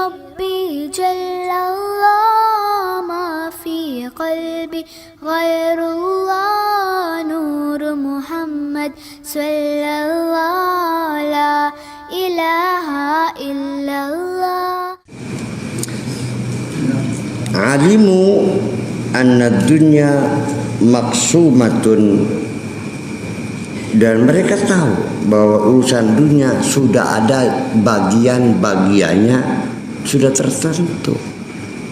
ربي جل الله ما في قلبي غير الله نور محمد صلى الله لا إله إلا الله. Alimu anna dunya maqsumatun, dan mereka tahu bahwa urusan dunia sudah ada bagian-bagiannya, sudah tertentu,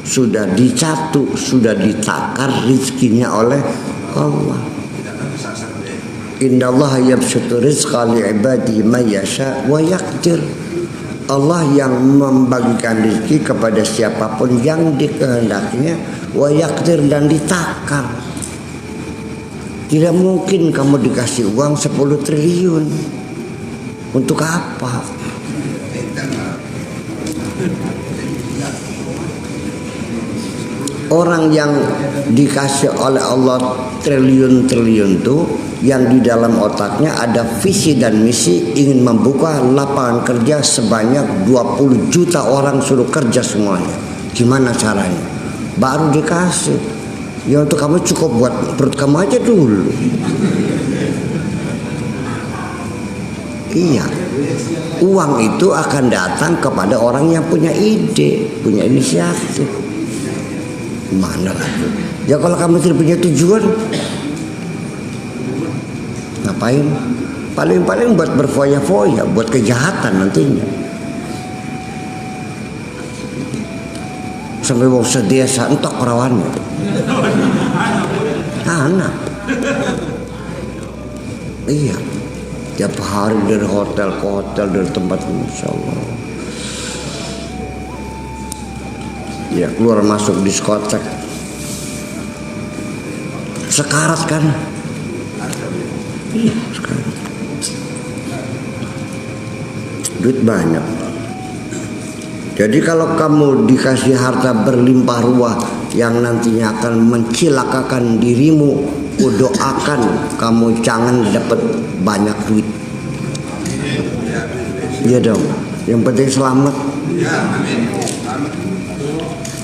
sudah dicatu, sudah ditakar rizkinya oleh Allah. Innallaha yabsutu rizqa li'ibadihi may yasha wa yaqdir. Allah yang membagikan rezeki kepada siapapun yang dikehendakinya, wa yaqdir, dan ditakar. Tidak mungkin kamu dikasih uang 10 triliun. Untuk apa? Orang yang dikasih oleh Allah triliun-triliun itu, yang di dalam otaknya ada visi dan misi ingin membuka lapangan kerja sebanyak 20 juta orang, suruh kerja semuanya. Gimana caranya? Baru dikasih. Ya untuk kamu cukup buat perut kamu aja dulu. Iya. Uang itu akan datang kepada orang yang punya ide, punya inisiatif. Mana lagi? Ya kalau kamu tidak punya tujuan, ngapain? Paling-paling buat berfoya-foya, buat kejahatan nantinya. Sampai mau sedesa entok perawannya. Anak. Iya. Tiap hari dari hotel ke hotel, dari tempat, Masya Allah. Ya keluar masuk diskotek. Sekarat kan? Iya sekarat. Duit banyak. Jadi kalau kamu dikasih harta berlimpah ruah yang nantinya akan mencilakakan dirimu, kudoakan kamu jangan dapat banyak duit. Iya dong. Yang penting selamat.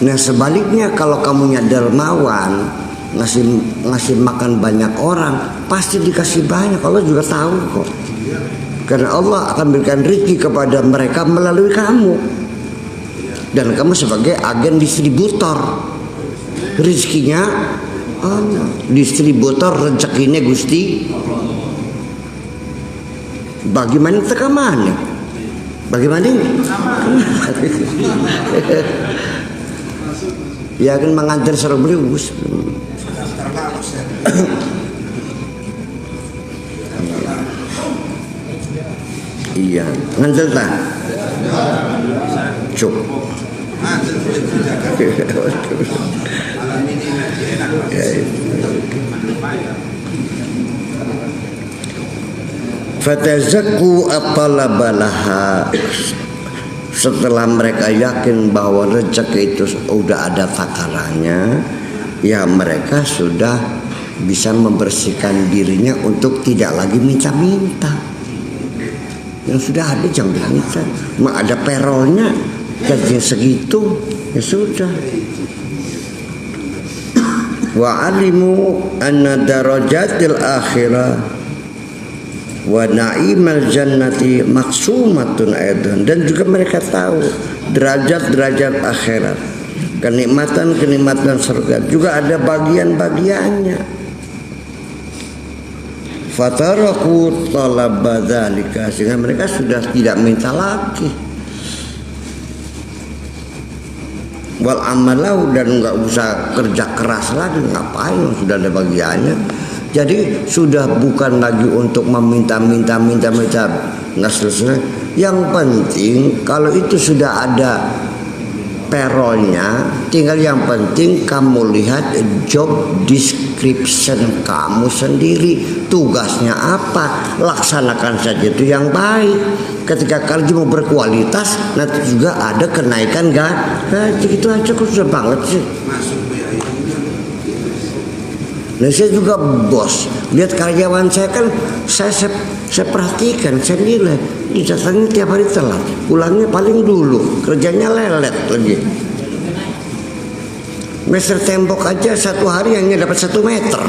Nah sebaliknya kalau kamunya dermawan, ngasih makan banyak orang, pasti dikasih banyak. Allah juga tahu kok. Karena Allah akan berikan rezeki kepada mereka melalui kamu. Dan kamu sebagai agen distributor. Rezekinya Allah, distributor rezekinya Gusti. Bagaimana tekaman? Bagaimana? Ya kan mengantar seru belius. Iya, ngantar tak? Cuk. Fatazakku atalabalaha. Setelah mereka yakin bahwa rezeki itu sudah ada takarannya, ya mereka sudah bisa membersihkan dirinya untuk tidak lagi minta-minta. Yang sudah ada jangan minta. Ada perolnya, gaji segitu, ya sudah. Wa alimu anna darajatil akhirah wa na'imal jannati maksumatun aidan, dan juga mereka tahu derajat-derajat akhirat, kenikmatan-kenikmatan surga juga ada bagian-bagiannya. Fataraku talaba dzalika, sehingga mereka sudah tidak minta lagi. Wal amalau, dan nggak usah kerja keras lagi, ngapain, sudah ada bagiannya. Jadi sudah bukan lagi untuk meminta-minta, nggak selesai. Yang penting kalau itu sudah ada perolnya, tinggal yang penting kamu lihat job description kamu sendiri, tugasnya apa, laksanakan saja itu yang baik. Ketika kerja mau berkualitas, nanti juga ada kenaikan gaji. Itu aja kok sudah banget sih. Nah saya juga bos, lihat karyawan saya kan saya perhatikan, saya nilai didatangnya tiap hari telat, pulangnya paling dulu, kerjanya lelet lagi. Meter tembok aja satu hari hanya dapat 1 meter.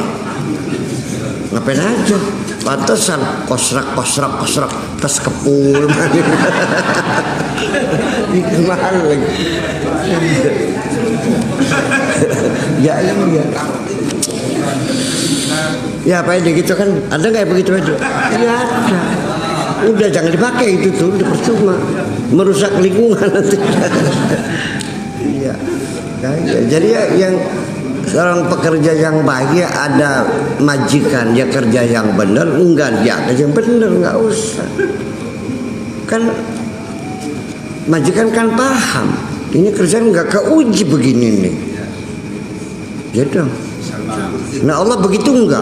Ngapain aja? Pantesan kosrak tas kepul. Itu mahal lagi. Ya iya. Ya apa aja gitu kan? Ada nggak begitu aja? Iya ada. Udah jangan dipakai itu tuh, udah percuma, merusak lingkungan nanti. Iya. Ya, jadi ya, yang seorang pekerja yang baik ya ada majikan ya kerja yang benar, enggak dia kerja yang benar, enggak usah. Kan majikan kan paham ini kerjaan enggak keuji begini nih. Gitu. Nah Allah begitu enggak?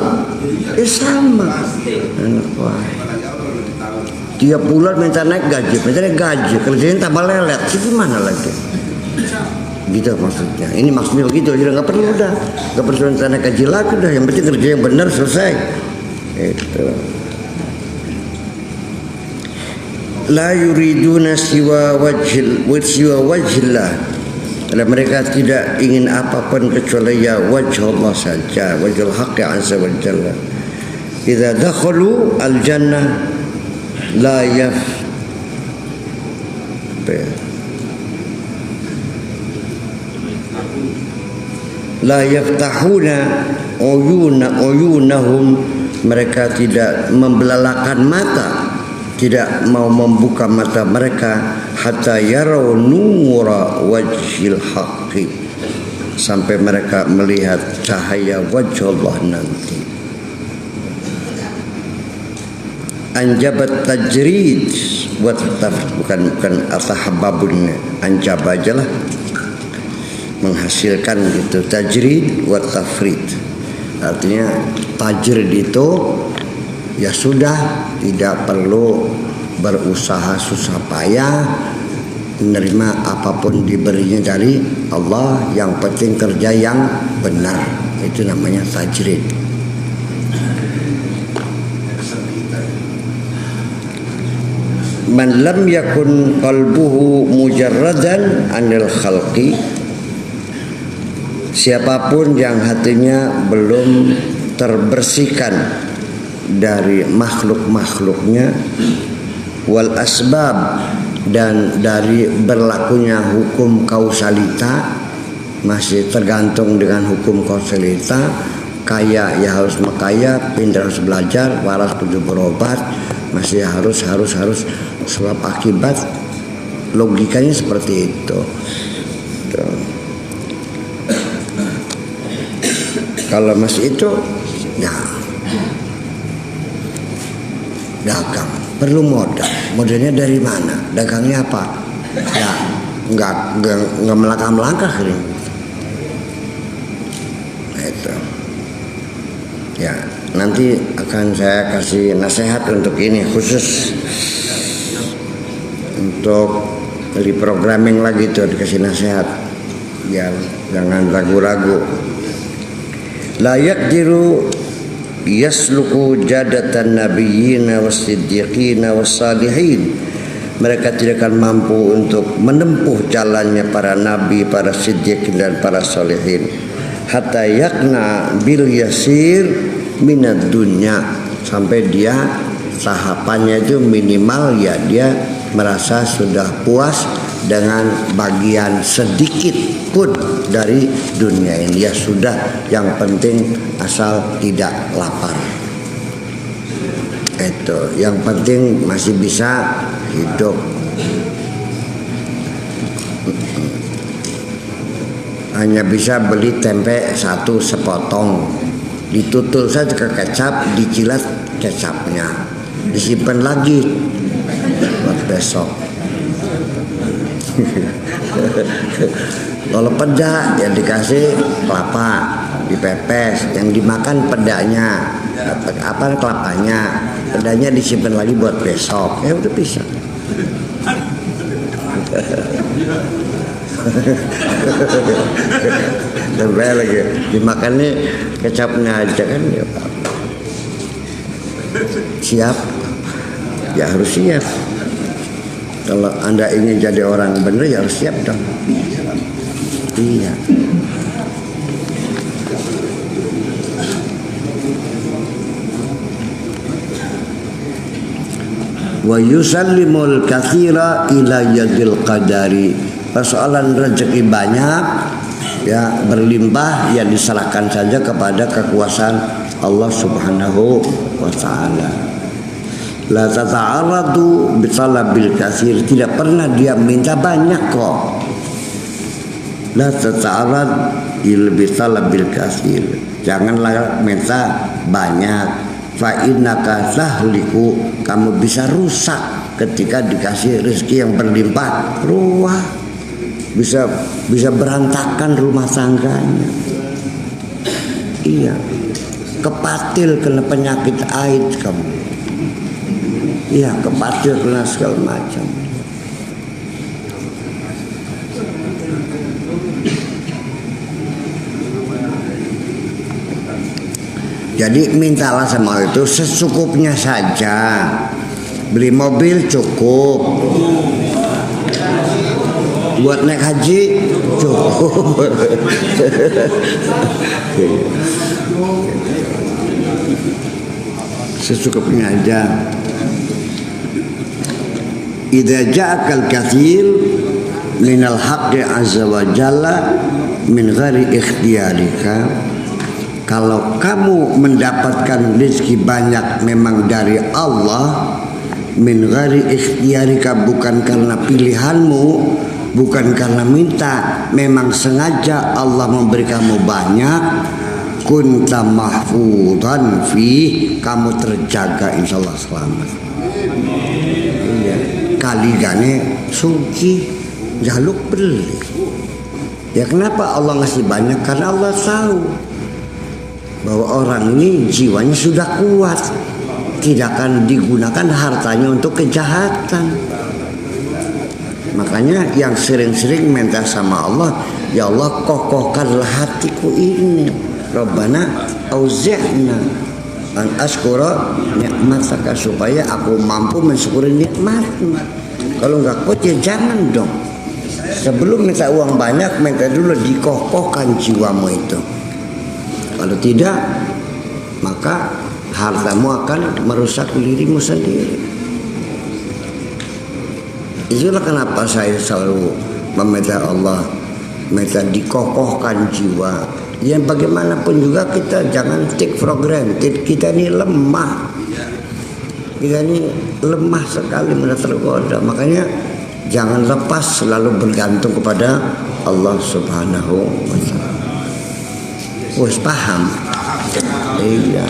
Sama. Wah. Tiap bulan minta naik gaji, kerjanya tambah lelet, itu gimana lagi? Gitu maksudnya. Ini maksudnya begitu, jadi nggak perlu minta naik gaji lagi dah. Yang penting kerja yang benar selesai. Itu. La yuriduna siwa wajhillah. Dan mereka tidak ingin apapun kecuali ya wajh Allah saja, wajhul haqqi azza wa jalla. Idza dakhalu al-jannah la yaftahuna uyunahum, mereka tidak membelalakan mata, tidak mau membuka mata mereka hatta yarau nura wajhil haqqi, sampai mereka melihat cahaya wajh Allah nanti. Anjabat tajrid bukan atahababun, anjab aja lah, menghasilkan gitu. Tajrid wa tafrid, artinya tajrid itu ya sudah, tidak perlu berusaha susah payah, menerima apapun diberinya dari Allah, yang penting kerja yang benar, itu namanya tajrid. Man lam yakun qalbuhu mujarradan anil khalqi, siapapun yang hatinya belum terbersihkan dari makhluk-makhluknya, wal asbab, dan dari berlakunya hukum kausalita, masih tergantung dengan hukum kausalita, kaya ya harus makaya, pintar harus belajar, waras kudu berobat, masih harus sebab akibat, logikanya seperti itu. Kalau masih itu ya dagang, perlu modalnya dari mana, dagangnya apa, ya nggak melangkah ini. Nah, itu ya, nanti akan saya kasih nasihat untuk ini, khusus untuk reprogramming lagi tuh, dikasih nasihat biar jangan ragu-ragu. La yaqdiru yasluku jadatan nabiyyin was-siddiqin was-salihin, mereka tidak akan mampu untuk menempuh jalannya para nabi, para siddiqin dan para salihin, hatta yakna bil yasir minad dunya, sampai dia tahapannya itu minimal ya dia merasa sudah puas dengan bagian sedikit pun dari dunia ini, ya sudah, yang penting asal tidak lapar. Itu yang penting, masih bisa hidup. Hanya bisa beli tempe satu sepotong, ditutul saja ke kecap, dicilat kecapnya, disimpan lagi buat besok. Kalau peda ya dikasih kelapa, dipepes, yang dimakan pedanya, apa kelapanya, pedanya disimpan lagi buat besok, ya udah bisa. Sampai lagi dimakannya kecapnya aja kan, ya siap, ya harus siap. Kalau Anda ingin jadi orang benar ya harus siap dong. Iya. Wa yusallimul katsira ila yadil qadari. Persoalan rezeki banyak ya berlimpah ya diserahkan saja kepada kekuasaan Allah Subhanahu wa taala. La tata'arradu bi talabil katsir, tidak pernah dia minta banyak kok. La tata'arrad bi talabil katsir, janganlah minta banyak. Fa innaka tahliku, kamu bisa rusak ketika dikasih rezeki yang berlimpah ruah, bisa berantakan rumah tangganya. Iya, kepatil kena penyakit AIDS kamu. Iya, kepatil kena segala macam. Jadi mintalah sama Allah itu secukupnya saja. Beli mobil cukup, buat naik haji cukup. Secukupnya aja. Idza ja'akal katsir minal haqqi azza wa jalla min ghairi ikhtiyarika, kalau kamu mendapatkan rezeki banyak memang dari Allah, min ghairi ikhtiyarika, bukan karena pilihanmu, bukan karena minta, memang sengaja Allah memberi kamu banyak, kunta mahfudan fi, kamu terjaga insyaallah selamat. Iya, kaligane suci jaluk beli. Ya kenapa Allah ngasih banyak? Karena Allah tahu bahwa orang ini jiwanya sudah kuat, tidak akan digunakan hartanya untuk kejahatan. Makanya yang sering-sering minta sama Allah, ya Allah kokohkanlah hatiku ini. Rabbana auzi'na an askura nikmataka, supaya aku mampu mensyukuri nikmatmu. Kalau enggak kuat ya jangan dong. Sebelum minta uang banyak, minta dulu dikokohkan jiwamu itu. Kalau tidak, maka hartamu akan merusak dirimu sendiri. Itulah kenapa saya selalu meminta Allah, minta dikokohkan jiwa. Yang bagaimanapun juga kita jangan take for granted. Kita ini lemah. Kita ini lemah sekali, mudah tergoda. Makanya jangan lepas selalu bergantung kepada Allah Subhanahu wa taala. Wes paham? Iya.